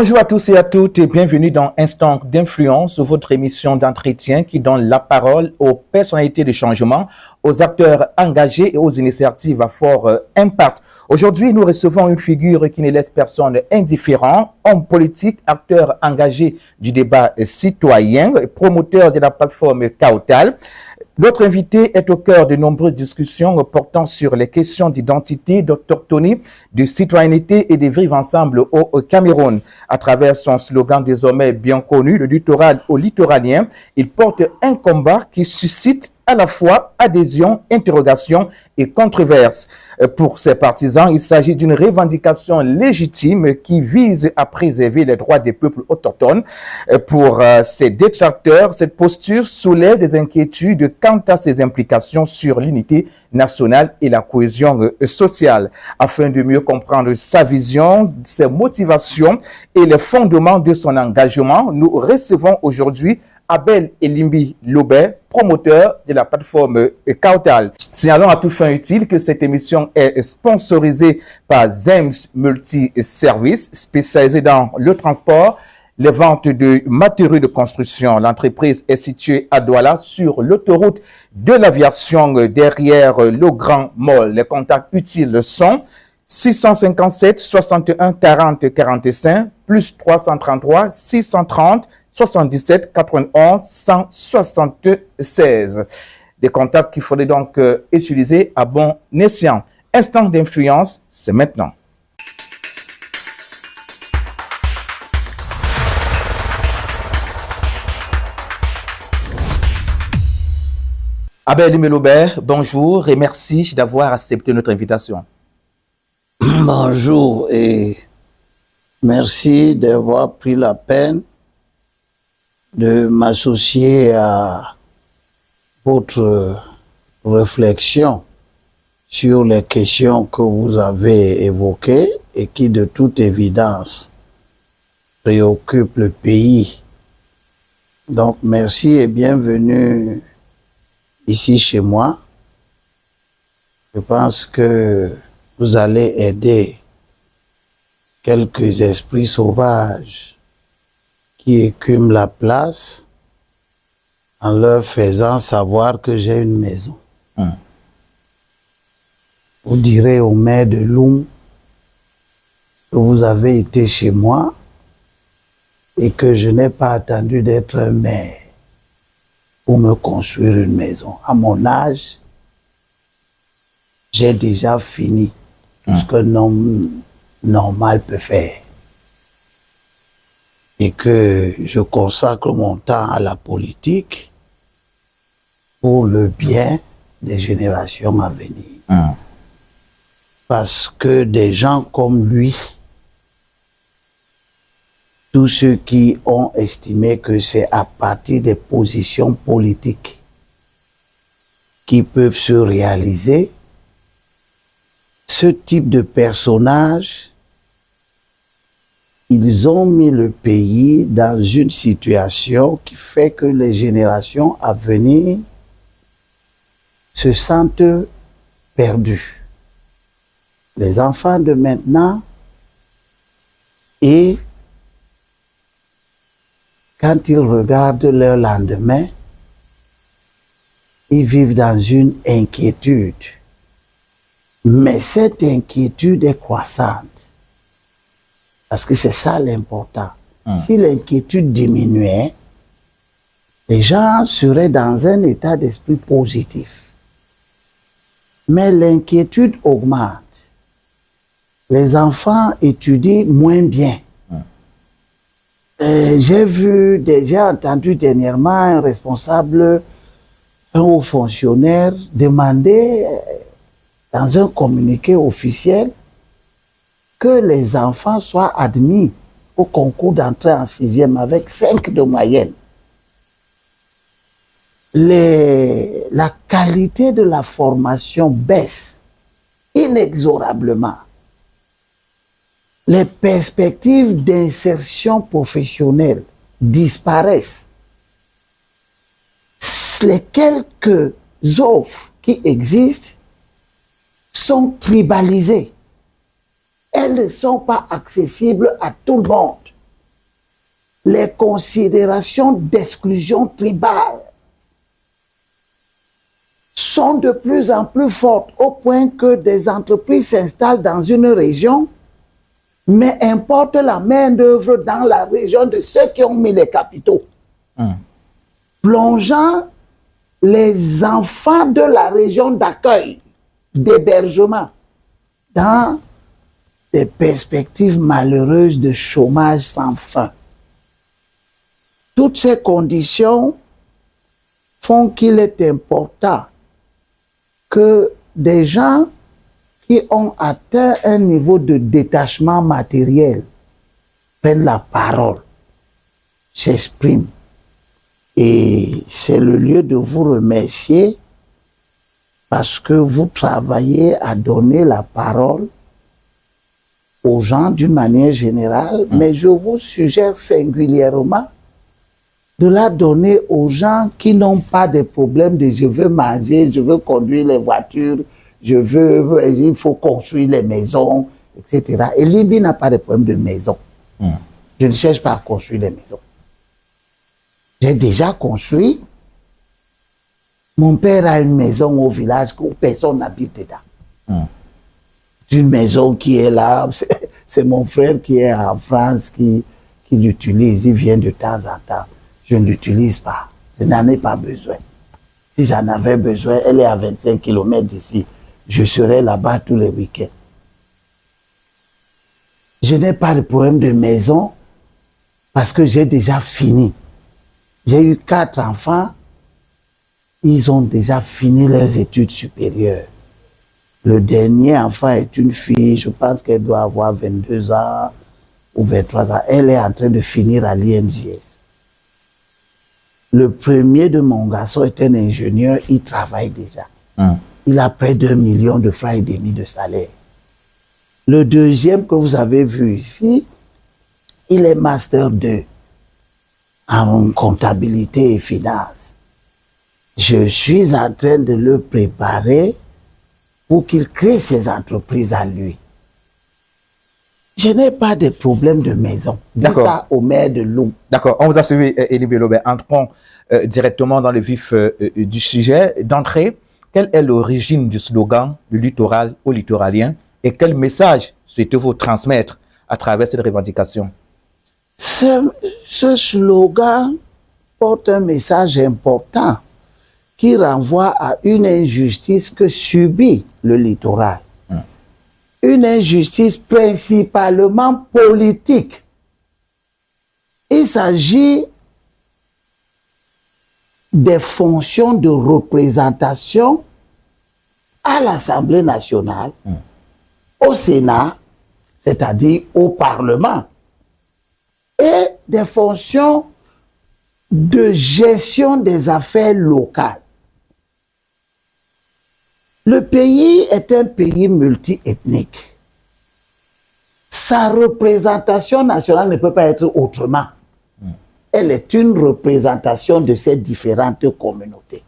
Bonjour à tous et à toutes et bienvenue dans Instant d'influence, votre émission d'entretien qui donne la parole aux personnalités de changement, aux acteurs engagés et aux initiatives à fort impact. Aujourd'hui, nous recevons une figure qui ne laisse personne indifférent, homme politique, acteur engagé du débat citoyen, promoteur de la plateforme Kautal. Notre invité est au cœur de nombreuses discussions portant sur les questions d'identité, d'autochtonie, de citoyenneté et de vivre ensemble au Cameroun. À travers son slogan désormais bien connu, le littoral aux littoraliens, il porte un combat qui suscite à la fois adhésion, interrogation et controverse. Pour ses partisans, il s'agit d'une revendication légitime qui vise à préserver les droits des peuples autochtones. Pour ses détracteurs, cette posture soulève des inquiétudes quant à ses implications sur l'unité nationale et la cohésion sociale. Afin de mieux comprendre sa vision, ses motivations et les fondements de son engagement, nous recevons aujourd'hui Abel Elimbi Lobet, promoteur de la plateforme Kautal. Signalons à toute fin utile que cette émission est sponsorisée par Zems Multi-Services, spécialisé dans le transport, les ventes de matériaux de construction. L'entreprise est située à Douala sur l'autoroute de l'aviation derrière le Grand Mall. Les contacts utiles sont 657 61 40 45 plus 333 630 77 91 176. Des contacts qu'il faudrait donc utiliser à bon escient. Instant d'influence, c'est maintenant. Abel Lobet, bonjour et merci d'avoir accepté notre invitation. Bonjour et merci d'avoir pris la peine de m'associer à votre réflexion sur les questions que vous avez évoquées et qui, de toute évidence, préoccupent le pays. Donc, merci et bienvenue ici chez moi. Je pense que vous allez aider quelques esprits sauvages qui écument la place en leur faisant savoir que j'ai une maison. Vous direz au maire de Loum que vous avez été chez moi et que je n'ai pas attendu d'être un maire pour me construire une maison. À mon âge, j'ai déjà fini tout ce qu'un homme normal peut faire. Et que je consacre mon temps à la politique pour le bien des générations à venir. Parce que des gens comme lui, tous ceux qui ont estimé que c'est à partir des positions politiques qui peuvent se réaliser, ce type de personnages, ils ont mis le pays dans une situation qui fait que les générations à venir se sentent perdues. Les enfants de maintenant, et quand ils regardent leur lendemain, ils vivent dans une inquiétude. Mais cette inquiétude est croissante. Parce que c'est ça l'important. Si l'inquiétude diminuait, les gens seraient dans un état d'esprit positif. Mais l'inquiétude augmente. Les enfants étudient moins bien. J'ai entendu dernièrement un responsable, un haut fonctionnaire, demander dans un communiqué officiel que les enfants soient admis au concours d'entrée en 6e avec 5 de moyenne. La qualité de la formation baisse inexorablement. Les perspectives d'insertion professionnelle disparaissent. Les quelques offres qui existent sont tribalisées. Elles ne sont pas accessibles à tout le monde. les considérations d'exclusion tribale sont de plus en plus fortes au point que des entreprises s'installent dans une région mais importent la main-d'œuvre dans la région de ceux qui ont mis les capitaux, plongeant les enfants de la région d'accueil, d'hébergement, dans des perspectives malheureuses de chômage sans fin. Toutes ces conditions font qu'il est important que des gens qui ont atteint un niveau de détachement matériel prennent la parole, s'expriment. Et c'est le lieu de vous remercier parce que vous travaillez à donner la parole aux gens d'une manière générale, mais je vous suggère singulièrement de la donner aux gens qui n'ont pas de problème de je veux manger, je veux conduire les voitures, il faut construire les maisons, etc. Et Libye n'a pas de problème de maison. Je ne cherche pas à construire les maisons. J'ai déjà construit. Mon père a une maison au village où personne n'habite dedans. C'est une maison qui est là. C'est mon frère qui est en France qui l'utilise. Il vient de temps en temps. Je ne l'utilise pas. Je n'en ai pas besoin. Si j'en avais besoin, elle est à 25 km d'ici. Je serais là-bas tous les week-ends. Je n'ai pas de problème de maison parce que j'ai déjà fini. J'ai eu 4 enfants. Ils ont déjà fini leurs études supérieures. Le dernier enfant est une fille. Je pense qu'elle doit avoir 22 ans ou 23 ans. Elle est en train de finir à l'INJS. Le premier de mon garçon est un ingénieur, il travaille déjà. Il a près d'1 million de francs et demi de salaire. Le deuxième que vous avez vu ici, il est master 2 en comptabilité et finance. Je suis en train de le préparer pour qu'il crée ses entreprises à lui. Je n'ai pas de problème de maison. Dis ça au maire de Lou. D'accord, on vous a suivi, Élie Bello. Entrons directement dans le vif du sujet. D'entrée, quelle est l'origine du slogan du littoral aux littoraliens et quel message souhaitez-vous transmettre à travers cette revendication? Ce slogan porte un message important qui renvoie à une injustice que subit le littoral. Une injustice principalement politique. Il s'agit des fonctions de représentation à l'Assemblée nationale, au Sénat, c'est-à-dire au Parlement, et des fonctions de gestion des affaires locales. Le pays est un pays multiethnique. Sa représentation nationale ne peut pas être autrement. Elle est une représentation de ces différentes communautés.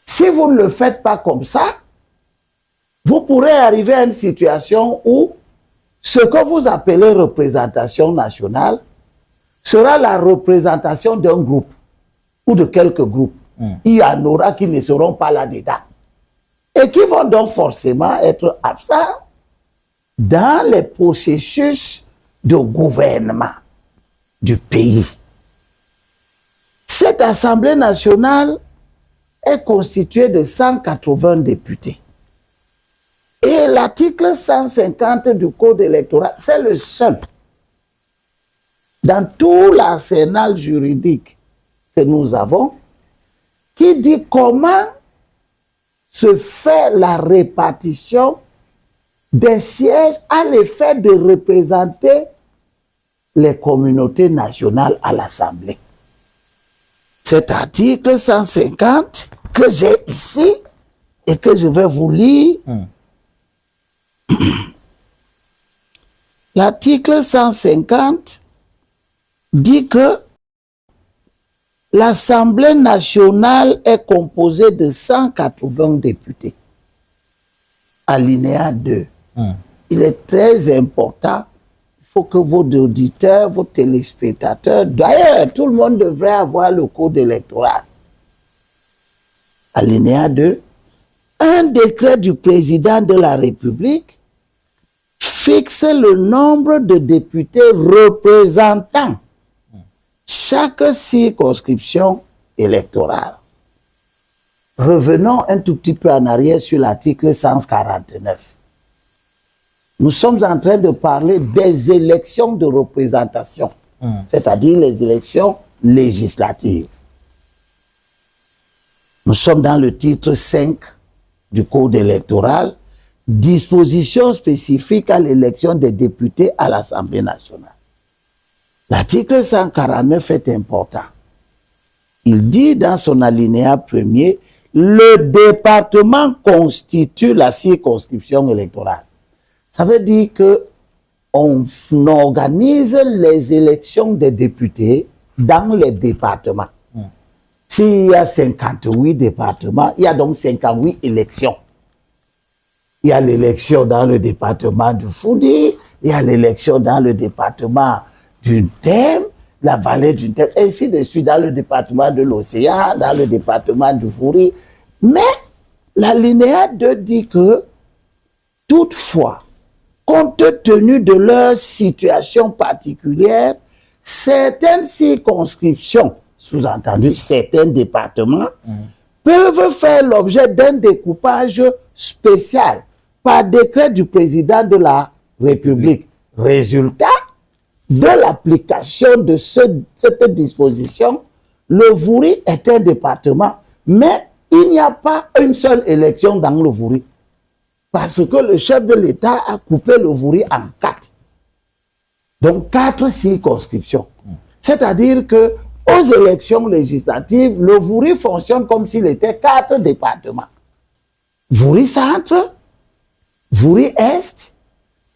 Si vous ne le faites pas comme ça, vous pourrez arriver à une situation où ce que vous appelez représentation nationale sera la représentation d'un groupe ou de quelques groupes. Il y en aura qui ne seront pas là-dedans et qui vont donc forcément être absents dans les processus de gouvernement du pays. Cette Assemblée nationale est constituée de 180 députés. Et l'article 150 du Code électoral, c'est le seul dans tout l'arsenal juridique que nous avons qui dit comment se fait la répartition des sièges à l'effet de représenter les communautés nationales à l'Assemblée. Cet article 150 que j'ai ici et que je vais vous lire, l'article 150 dit que l'Assemblée nationale est composée de 180 députés. Alinéa 2. Il est très important, il faut que vos auditeurs, vos téléspectateurs, d'ailleurs, tout le monde devrait avoir le code électoral. Alinéa 2. Un décret du président de la République fixe le nombre de députés représentant chaque circonscription électorale. Revenons un tout petit peu en arrière sur l'article 149. Nous sommes en train de parler des élections de représentation, c'est-à-dire les élections législatives. Nous sommes dans le titre 5 du Code électoral, dispositions spécifiques à l'élection des députés à l'Assemblée nationale. L'article 149 est important. Il dit dans son alinéa premier, le département constitue la circonscription électorale. Ça veut dire que on organise les élections des députés dans les départements. S'il y a 58 départements, il y a donc 58 élections. Il y a l'élection dans le département du Foudi, il y a l'élection dans le département du Thème, la vallée du Thème, ainsi de suite dans le département de l'Océan, dans le département du Fouri. Mais l'alinéa 2 dit que, toutefois, compte tenu de leur situation particulière, certaines circonscriptions, sous-entendu certains départements, peuvent faire l'objet d'un découpage spécial par décret du président de la République. Résultat de l'application de cette disposition, le Vouri est un département, mais il n'y a pas une seule élection dans le Vouri. Parce que le chef de l'État a coupé le Vouri en 4. Donc 4 circonscriptions. C'est-à-dire que aux élections législatives, le Vouri fonctionne comme s'il était 4 départements. Vouri Centre, Vouri Est,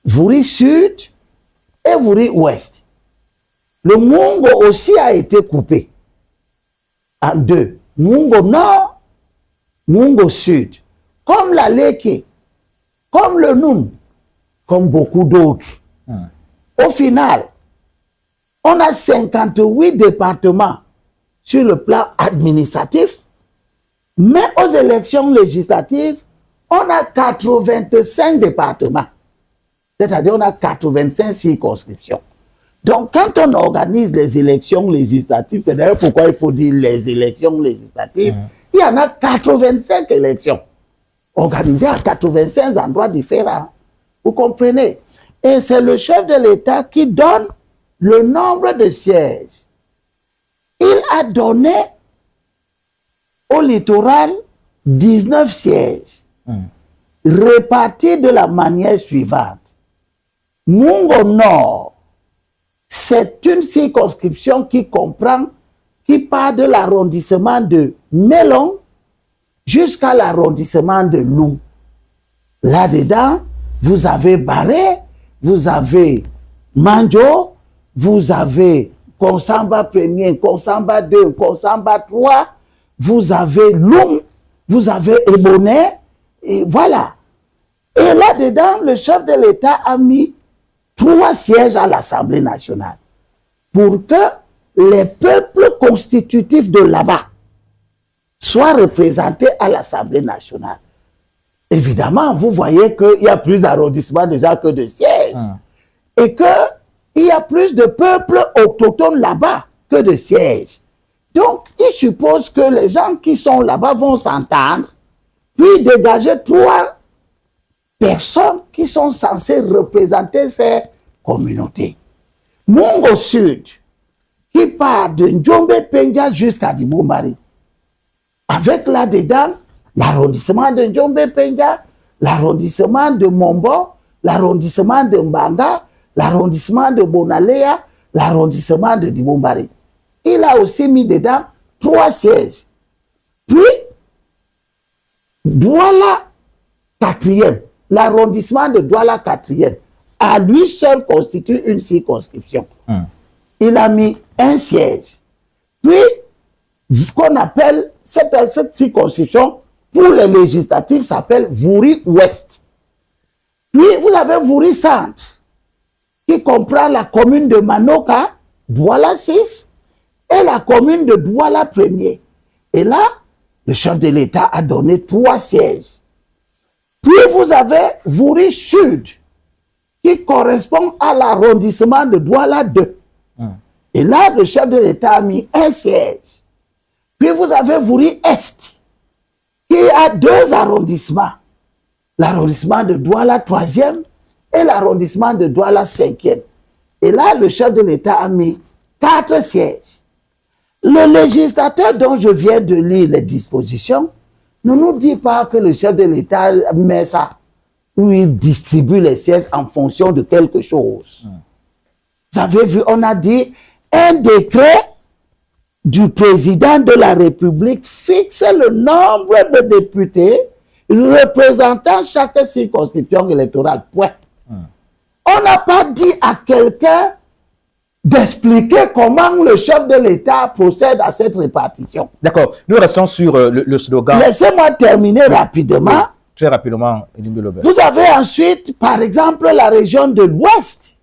Vouri Sud et Vouri Ouest. Le Mungo aussi a été coupé en 2. Mungo Nord, Mungo Sud. Comme la Leke, comme le Noun, comme beaucoup d'autres. Au final, on a 58 départements sur le plan administratif, mais aux élections législatives, on a 85 départements. C'est-à-dire on a 85 circonscriptions. Donc, quand on organise les élections législatives, c'est d'ailleurs pourquoi il faut dire les élections législatives, il y en a 85 élections organisées à 85 endroits différents. Vous comprenez? Et c'est le chef de l'État qui donne le nombre de sièges. Il a donné au littoral 19 sièges, répartis de la manière suivante. Mungo Nord, c'est une circonscription qui comprend, qui part de l'arrondissement de Mélon jusqu'à l'arrondissement de Lou. Là-dedans, vous avez Barré, vous avez Manjo, vous avez Konsamba 1er, Konsamba 2, Konsamba 3, vous avez Loum, vous avez Eboné, et voilà. Et là-dedans, le chef de l'État a mis 3 sièges à l'Assemblée nationale pour que les peuples constitutifs de là-bas soient représentés à l'Assemblée nationale. Évidemment, vous voyez qu'il y a plus d'arrondissements déjà que de sièges. Et qu'il y a plus de peuples autochtones là-bas que de sièges. Donc, il suppose que les gens qui sont là-bas vont s'entendre, puis dégager 3 personnes qui sont censées représenter ces communautés. Mungo Sud, qui part de Njombe Penja jusqu'à Dibombari, avec là-dedans l'arrondissement de Njombe Penja, l'arrondissement de Mombo, l'arrondissement de Mbanga, l'arrondissement de Bonalea, l'arrondissement de Dibombari. Il a aussi mis dedans 3 sièges. Puis, Douala 4e, l'arrondissement de Douala 4e, à lui seul constitue une circonscription. Il a mis 1 siège. Puis, ce qu'on appelle cette circonscription, pour les législatives, s'appelle Vouri Ouest. Puis, vous avez Vouri Centre. qui comprend la commune de Manoka, Douala 6, et la commune de Douala 1er. Et là, le chef de l'État a donné 3 sièges. Puis vous avez Vouri Sud, qui correspond à l'arrondissement de Douala 2. Et là, le chef de l'État a mis 1 siège. Puis vous avez Vouri Est, qui a 2 arrondissements. L'arrondissement de Douala 3e et l'arrondissement de Douala 5e. Et là, le chef de l'État a mis 4 sièges. Le législateur dont je viens de lire les dispositions ne nous dit pas que le chef de l'État met ça, où il distribue les sièges en fonction de quelque chose. Vous avez vu, on a dit, un décret du président de la République fixe le nombre de députés représentant chaque circonscription électorale. Point. On n'a pas dit à quelqu'un d'expliquer comment le chef de l'État procède à cette répartition. D'accord. Nous restons sur le slogan. Laissez-moi terminer rapidement. Oui, très rapidement, Edimbe Lobert. Vous avez ensuite, par exemple, la région de l'Ouest,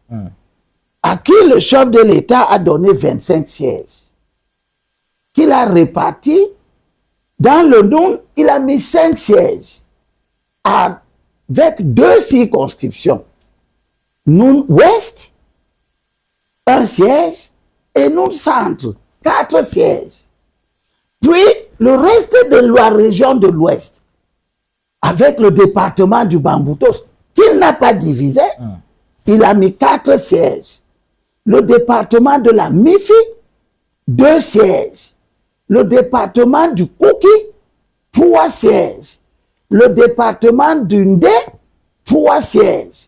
à qui le chef de l'État a donné 25 sièges, qu'il a répartis. Dans le Noun, il a mis 5 sièges, avec 2 circonscriptions. Noun Ouest, 1 siège, et Noun Centre, 4 sièges. Puis, le reste de la région de l'Ouest, avec le département du Bamboutos, qu'il n'a pas divisé, il a mis 4 sièges. Le département de la Mifi, 2 sièges. Le département du Kouki, 3 sièges. Le département du Ndé, 3 sièges.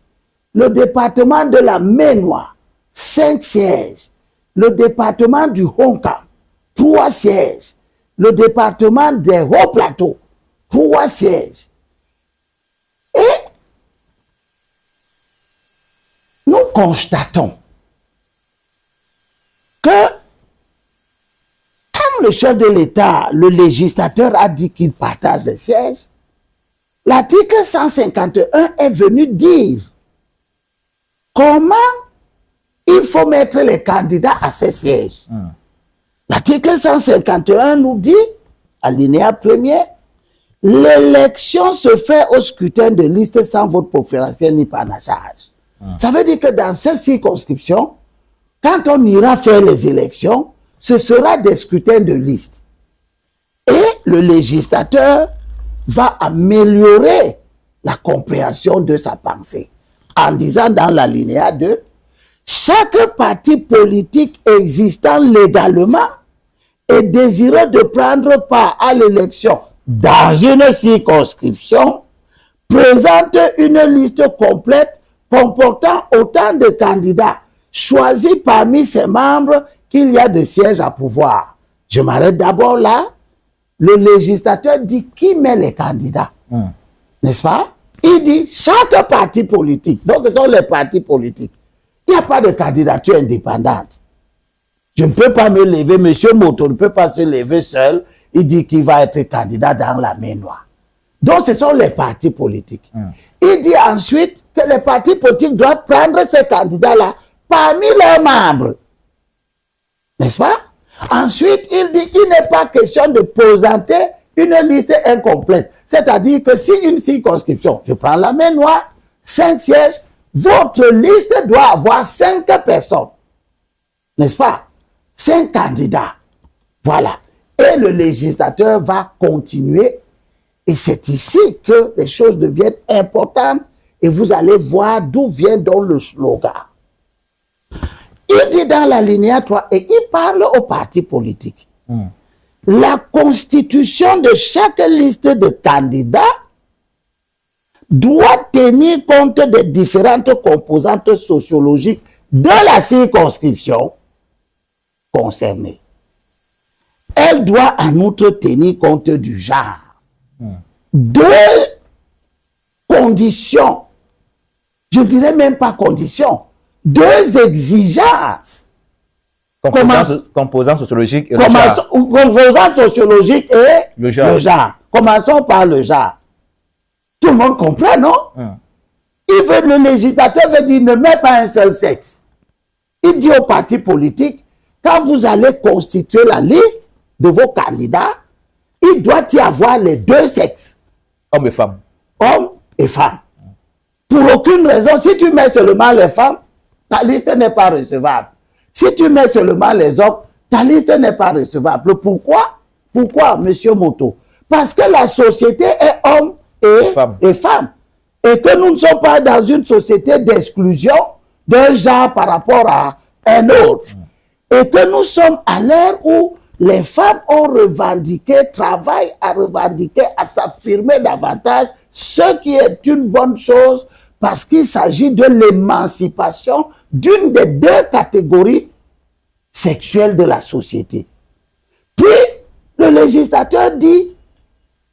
Le département de la Ménois, 5 sièges. Le département du Honka, 3 sièges. Le département des Hauts-Plateaux, 3 sièges. Et nous constatons que comme le chef de l'État, le législateur a dit qu'il partage les sièges, l'article 151 est venu dire comment il faut mettre les candidats à ces sièges. L'article 151 nous dit, alinéa 1er, l'élection se fait au scrutin de liste sans vote préférentiel ni panachage. Ça veut dire que dans ces circonscriptions, quand on ira faire les élections, ce sera des scrutins de liste. Et le législateur va améliorer la compréhension de sa pensée en disant dans l'alinéa 2, chaque parti politique existant légalement et désireux de prendre part à l'élection dans une circonscription présente une liste complète comportant autant de candidats choisis parmi ses membres qu'il y a de sièges à pouvoir. Je m'arrête d'abord là. Le législateur dit qui met les candidats. N'est-ce pas? Il dit chaque parti politique. Donc ce sont les partis politiques. Il n'y a pas de candidature indépendante. Je ne peux pas me lever. M. Moto ne peut pas se lever seul. Il dit qu'il va être candidat dans la Ménois. Donc ce sont les partis politiques. Il dit ensuite que les partis politiques doivent prendre ces candidats-là parmi leurs membres. N'est-ce pas? Ensuite, il dit qu'il n'est pas question de présenter une liste incomplète. C'est-à-dire que si une circonscription, je prends la Ménois, 5 sièges, votre liste doit avoir 5 personnes. N'est-ce pas? 5 candidats. Voilà. Et le législateur va continuer. Et c'est ici que les choses deviennent importantes. Et vous allez voir d'où vient donc le slogan. Il dit dans l'alinéa 3, et il parle aux partis politiques. La constitution de chaque liste de candidats doit tenir compte des différentes composantes sociologiques de la circonscription concernée. Elle doit en outre tenir compte du genre. 2 conditions, je ne dirais même pas conditions, 2 exigences. Composants sociologiques et composants sociologiques et le genre. Commençons par le genre. Tout le monde comprend, non? Le législateur veut dire ne mets pas un seul sexe. Il dit aux partis politiques, quand vous allez constituer la liste de vos candidats, il doit y avoir les deux sexes. Hommes et femmes. Hommes et femmes. Pour aucune raison, si tu mets seulement les femmes, ta liste n'est pas recevable. Si tu mets seulement les hommes, ta liste n'est pas recevable. Pourquoi? Pourquoi, monsieur Moto? Parce que la société est homme et femme. Et que nous ne sommes pas dans une société d'exclusion d'un genre par rapport à un autre. Et que nous sommes à l'ère où les femmes ont revendiqué, travaillent à revendiquer, à s'affirmer davantage, ce qui est une bonne chose parce qu'il s'agit de l'émancipation d'une des deux catégories sexuelles de la société. Puis, le législateur dit,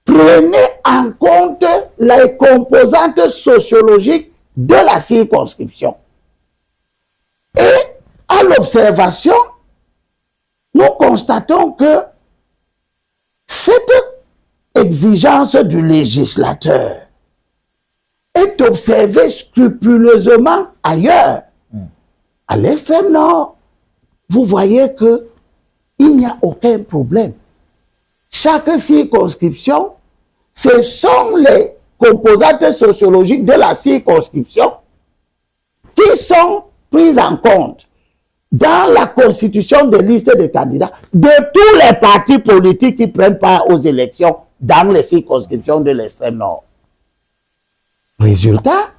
prenez en compte les composantes sociologiques de la circonscription. Et à l'observation, nous constatons que cette exigence du législateur est observée scrupuleusement ailleurs. À l'extrême nord, vous voyez que il n'y a aucun problème. Chaque circonscription, ce sont les composantes sociologiques de la circonscription qui sont prises en compte dans la constitution des listes de candidats de tous les partis politiques qui prennent part aux élections dans les circonscriptions de l'extrême nord. Résultat,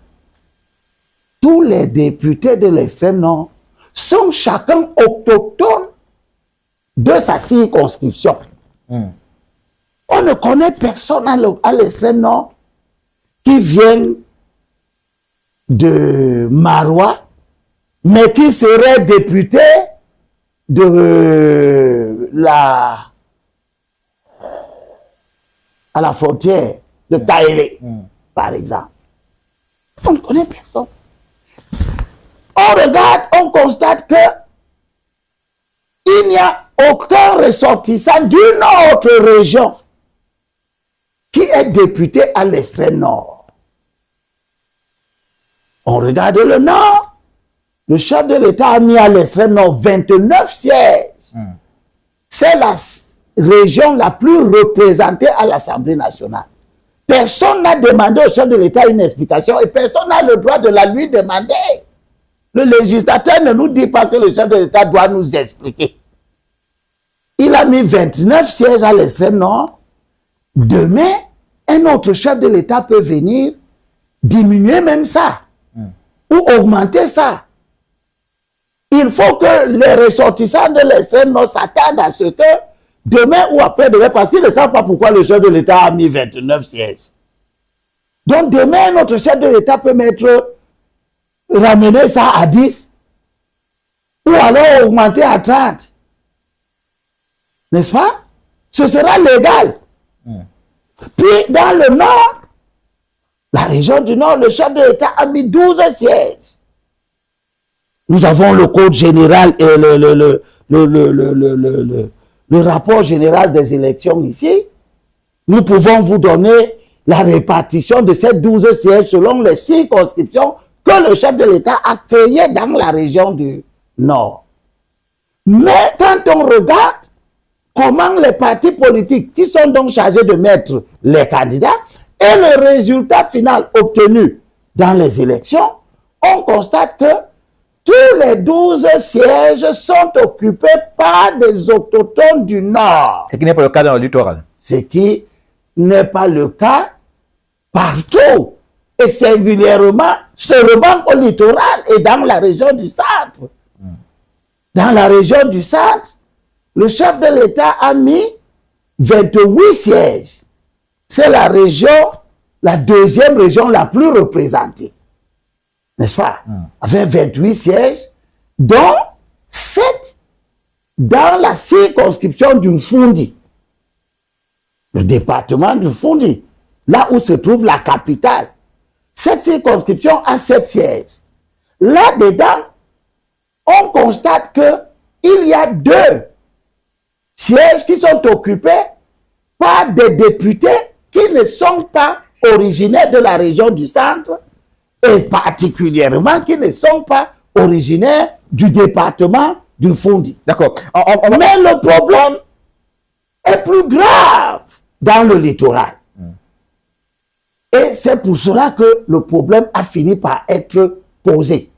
tous les députés de l'extrême nord sont chacun autochtones de sa circonscription. On ne connaît personne à l'extrême nord qui vienne de Marois, mais qui serait député de à la frontière de Kaélé, par exemple. On ne connaît personne. On regarde, on constate que il n'y a aucun ressortissant d'une autre région qui est député à l'extrême nord. On regarde le nord, le chef de l'État a mis à l'extrême nord 29 sièges. C'est la région la plus représentée à l'Assemblée nationale. Personne n'a demandé au chef de l'État une explication et personne n'a le droit de la lui demander. Le législateur ne nous dit pas que le chef de l'État doit nous expliquer. Il a mis 29 sièges à l'extrême nord. Demain, un autre chef de l'État peut venir diminuer même ça ou augmenter ça. Il faut que les ressortissants de l'extrême nord s'attendent à ce que demain ou après-demain, parce qu'ils ne savent pas pourquoi le chef de l'État a mis 29 sièges. Donc demain, notre chef de l'État peut ramener ça à 10 ou alors augmenter à 30. N'est-ce pas? Ce sera légal. Puis dans le nord, la région du nord, le chef de l'État a mis 12 sièges. Nous avons le code général et le rapport général des élections ici. Nous pouvons vous donner la répartition de ces 12 sièges selon les circonscriptions que le chef de l'État a créées dans la région du nord. Mais quand on regarde comment les partis politiques qui sont donc chargés de mettre les candidats et le résultat final obtenu dans les élections, on constate que tous les 12 sièges sont occupés par des autochtones du Nord. Ce qui n'est pas le cas dans le littoral. Ce qui n'est pas le cas partout. Et singulièrement, seulement au littoral et dans la région du centre. Dans la région du centre, le chef de l'État a mis 28 sièges. C'est la région, la deuxième région la plus représentée. N'est-ce pas? Avec 28 sièges, dont 7 dans la circonscription du Fundi. Le département du Fundi, là où se trouve la capitale. Cette circonscription a 7 sièges. Là-dedans, on constate qu'il y a 2 sièges qui sont occupés par des députés qui ne sont pas originaires de la région du centre et particulièrement qui ne sont pas originaires du département du Fondi. D'accord. Mais le problème est plus grave dans le littoral. Et c'est pour cela que le problème a fini par être posé.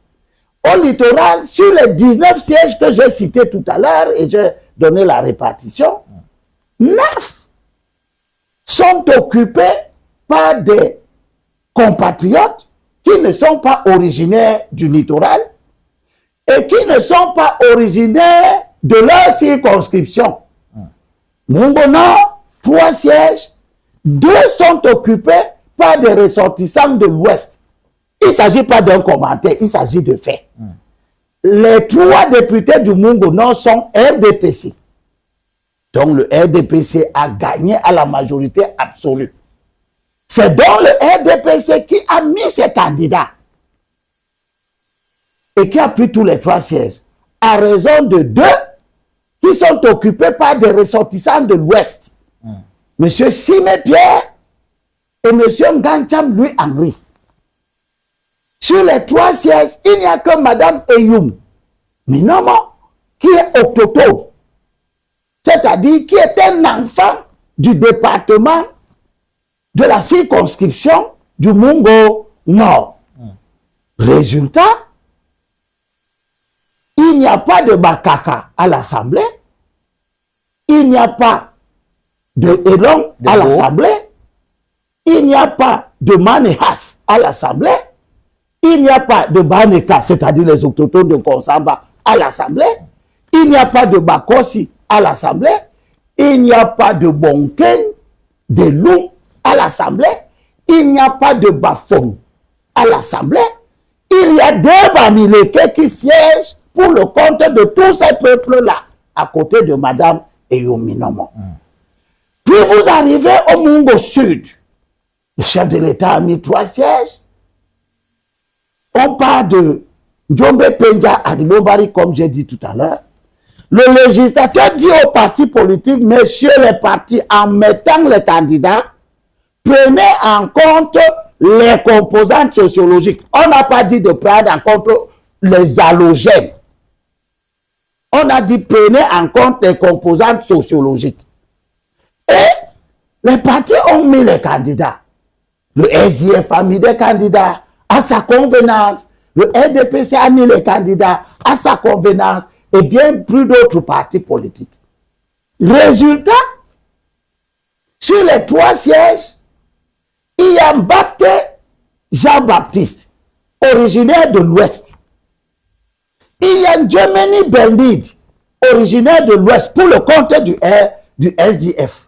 Au littoral, sur les 19 sièges que j'ai cités tout à l'heure, et j'ai donné la répartition, 9 sont occupés par des compatriotes qui ne sont pas originaires du littoral et qui ne sont pas originaires de leur circonscription. Mungo Nord, 3 sièges, 2 sont occupés par des ressortissants de l'Ouest. Il ne s'agit pas d'un commentaire, il s'agit de faits. Les 3 députés du Mungo Nord sont RDPC. Donc le RDPC a gagné à la majorité absolue. C'est donc le RDPC qui a mis ses candidats et qui a pris tous les 3 sièges, à raison de 2 qui sont occupés par des ressortissants de l'Ouest. Monsieur Simé Pierre et monsieur Ngancham Louis-Henri. Sur les 3 sièges, il n'y a que Madame Eyoum Minomo qui est octotobe, c'est-à-dire qui est un enfant du département de la circonscription du Mungo Nord. Résultat, il n'y a pas de Bakaka à l'Assemblée, il n'y a pas de Elong à l'Assemblée, il n'y a pas de Manehas à l'Assemblée, il n'y a pas de Baneka, c'est-à-dire les autochtones de Konsamba à l'Assemblée, il n'y a pas de Bakosi à l'Assemblée, il n'y a pas de Bonken, de Lou à l'Assemblée, il n'y a pas de Bafong à l'Assemblée, il y a 2 Bamileke qui siègent pour le compte de tous ces peuples-là, à côté de Madame Eyoum Minomo. Puis vous arrivez au Mungo Sud. Le chef de l'État a mis 3 sièges. On parle de Djombe Penja Adibobari, comme j'ai dit tout à l'heure. Le législateur dit aux partis politiques, messieurs les partis, en mettant les candidats, prenez en compte les composantes sociologiques. On n'a pas dit de prendre en compte les halogènes. On a dit prenez en compte les composantes sociologiques. Et les partis ont mis les candidats. Le SDF a mis des candidats à sa convenance. Le RDPC a mis les candidats à sa convenance. Et bien plus d'autres partis politiques. Résultat, sur les 3 sièges, il y a Mbapte Jean-Baptiste, originaire de l'Ouest. Il y a Djemeni Bendid, originaire de l'Ouest, pour le compte du SDF.